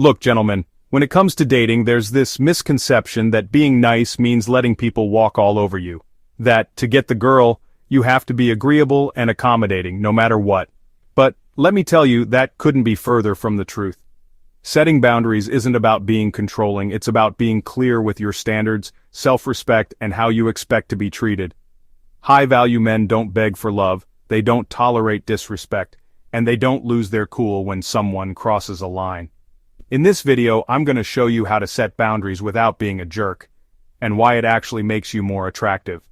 Look, gentlemen, when it comes to dating, there's this misconception that being nice means letting people walk all over you. That, to get the girl, you have to be agreeable and accommodating, no matter what. But, let me tell you, that couldn't be further from the truth. Setting boundaries isn't about being controlling, it's about being clear with your standards, self-respect, and how you expect to be treated. High-value men don't beg for love, they don't tolerate disrespect, and they don't lose their cool when someone crosses a line. In this video, I'm going to show you how to set boundaries without being a jerk, and why it actually makes you more attractive.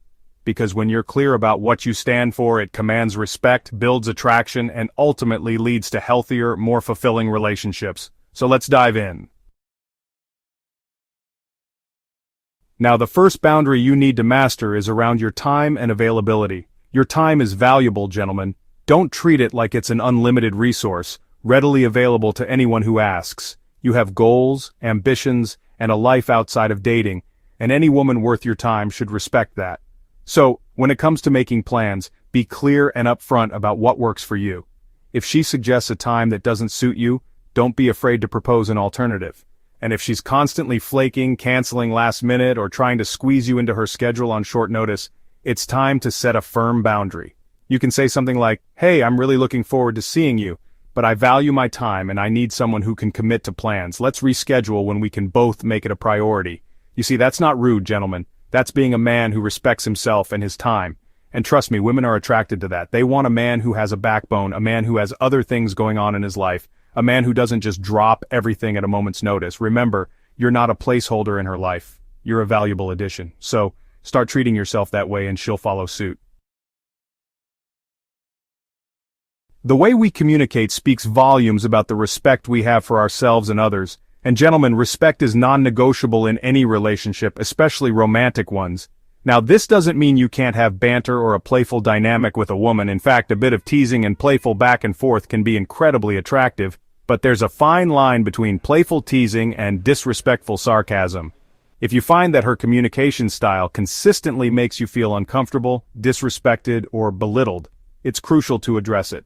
Because when you're clear about what you stand for, it commands respect, builds attraction, and ultimately leads to healthier, more fulfilling relationships. So let's dive in. Now, the first boundary you need to master is around your time and availability. Your time is valuable, gentlemen. Don't treat it like it's an unlimited resource, readily available to anyone who asks. You have goals, ambitions, and a life outside of dating, and any woman worth your time should respect that. So, when it comes to making plans, be clear and upfront about what works for you. If she suggests a time that doesn't suit you, don't be afraid to propose an alternative. And if she's constantly flaking, canceling last minute, or trying to squeeze you into her schedule on short notice, it's time to set a firm boundary. You can say something like, "Hey, I'm really looking forward to seeing you, but I value my time and I need someone who can commit to plans. Let's reschedule when we can both make it a priority." You see, that's not rude, gentlemen. That's being a man who respects himself and his time. And trust me, women are attracted to that. They want a man who has a backbone, a man who has other things going on in his life, a man who doesn't just drop everything at a moment's notice. Remember, you're not a placeholder in her life. You're a valuable addition. So, start treating yourself that way and she'll follow suit. The way we communicate speaks volumes about the respect we have for ourselves and others. And gentlemen, respect is non-negotiable in any relationship, especially romantic ones. Now, this doesn't mean you can't have banter or a playful dynamic with a woman. In fact, a bit of teasing and playful back and forth can be incredibly attractive. But there's a fine line between playful teasing and disrespectful sarcasm. If you find that her communication style consistently makes you feel uncomfortable, disrespected, or belittled, it's crucial to address it.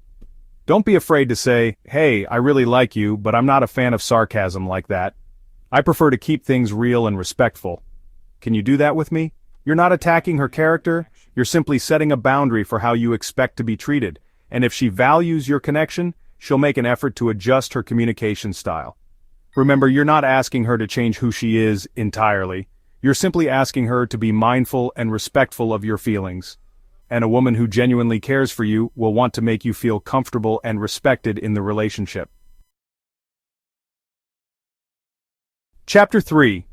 Don't be afraid to say, "Hey, I really like you, but I'm not a fan of sarcasm like that. I prefer to keep things real and respectful. Can you do that with me?" You're not attacking her character, you're simply setting a boundary for how you expect to be treated. And if she values your connection, she'll make an effort to adjust her communication style. Remember, you're not asking her to change who she is entirely. You're simply asking her to be mindful and respectful of your feelings. And a woman who genuinely cares for you will want to make you feel comfortable and respected in the relationship. Chapter 3.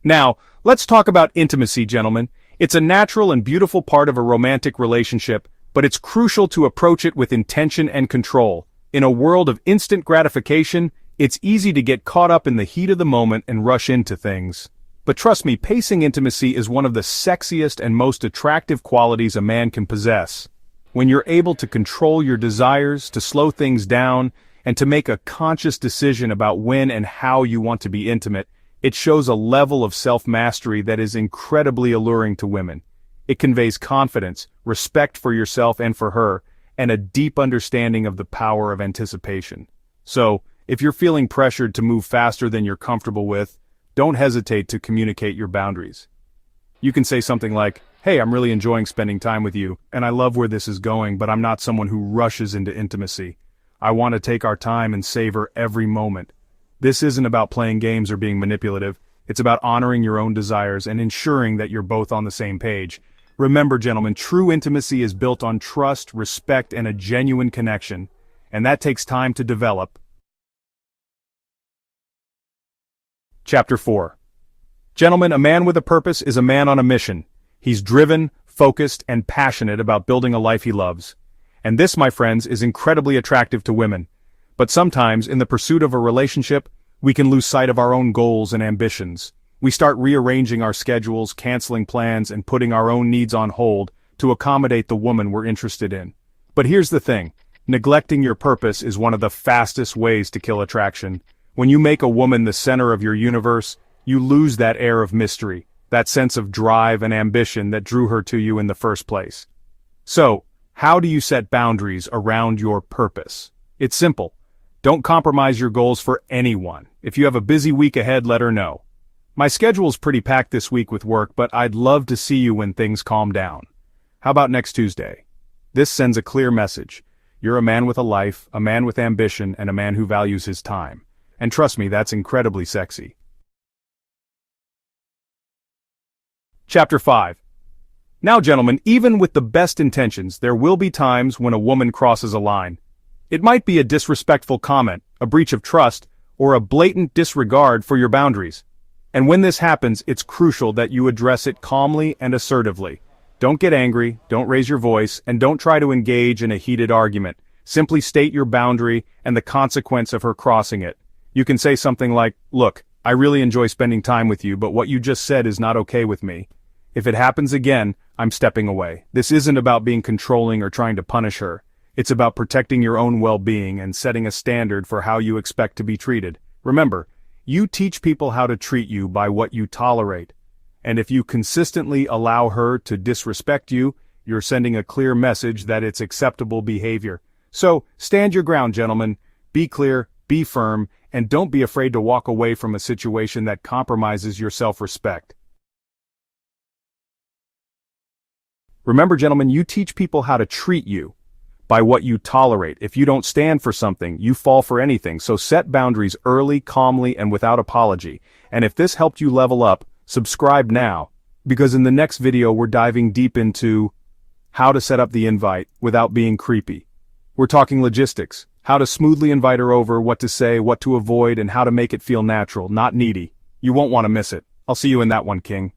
Now, let's talk about intimacy, gentlemen. It's a natural and beautiful part of a romantic relationship, but it's crucial to approach it with intention and control. In a world of instant gratification, it's easy to get caught up in the heat of the moment and rush into things. But trust me, pacing intimacy is one of the sexiest and most attractive qualities a man can possess. When you're able to control your desires, to slow things down, and to make a conscious decision about when and how you want to be intimate, it shows a level of self-mastery that is incredibly alluring to women. It conveys confidence, respect for yourself and for her, and a deep understanding of the power of anticipation. So, if you're feeling pressured to move faster than you're comfortable with, don't hesitate to communicate your boundaries. You can say something like, "Hey, I'm really enjoying spending time with you, and I love where this is going, but I'm not someone who rushes into intimacy. I want to take our time and savor every moment." This isn't about playing games or being manipulative. It's about honoring your own desires and ensuring that you're both on the same page. Remember, gentlemen, true intimacy is built on trust, respect, and a genuine connection, and that takes time to develop. Chapter 4. Gentlemen, a man with a purpose is a man on a mission. He's driven, focused, and passionate about building a life he loves. And this, my friends, is incredibly attractive to women. But sometimes, in the pursuit of a relationship, we can lose sight of our own goals and ambitions. We start rearranging our schedules, canceling plans, and putting our own needs on hold to accommodate the woman we're interested in. But here's the thing, neglecting your purpose is one of the fastest ways to kill attraction. When you make a woman the center of your universe, you lose that air of mystery, that sense of drive and ambition that drew her to you in the first place. So, how do you set boundaries around your purpose? It's simple. Don't compromise your goals for anyone. If you have a busy week ahead, let her know. My schedule's pretty packed this week with work, but I'd love to see you when things calm down. How about next Tuesday? This sends a clear message. You're a man with a life, a man with ambition, and a man who values his time. And trust me, that's incredibly sexy. Chapter 5. Now, gentlemen, even with the best intentions, there will be times when a woman crosses a line. It might be a disrespectful comment, a breach of trust, or a blatant disregard for your boundaries. And when this happens, it's crucial that you address it calmly and assertively. Don't get angry, don't raise your voice, and don't try to engage in a heated argument. Simply state your boundary and the consequence of her crossing it. You can say something like, "Look, I really enjoy spending time with you, but what you just said is not okay with me. If it happens again, I'm stepping away." This isn't about being controlling or trying to punish her. It's about protecting your own well-being and setting a standard for how you expect to be treated. Remember, you teach people how to treat you by what you tolerate. And if you consistently allow her to disrespect you, you're sending a clear message that it's acceptable behavior. So, stand your ground, gentlemen. Be clear, be firm, and don't be afraid to walk away from a situation that compromises your self-respect. Remember, gentlemen, you teach people how to treat you by what you tolerate. If you don't stand for something, you fall for anything. So set boundaries early, calmly, and without apology. And if this helped you level up, subscribe now, because in the next video we're diving deep into how to set up the invite without being creepy. We're talking logistics, how to smoothly invite her over, what to say, what to avoid, and how to make it feel natural, not needy. You won't want to miss it. I'll see you in that one, King.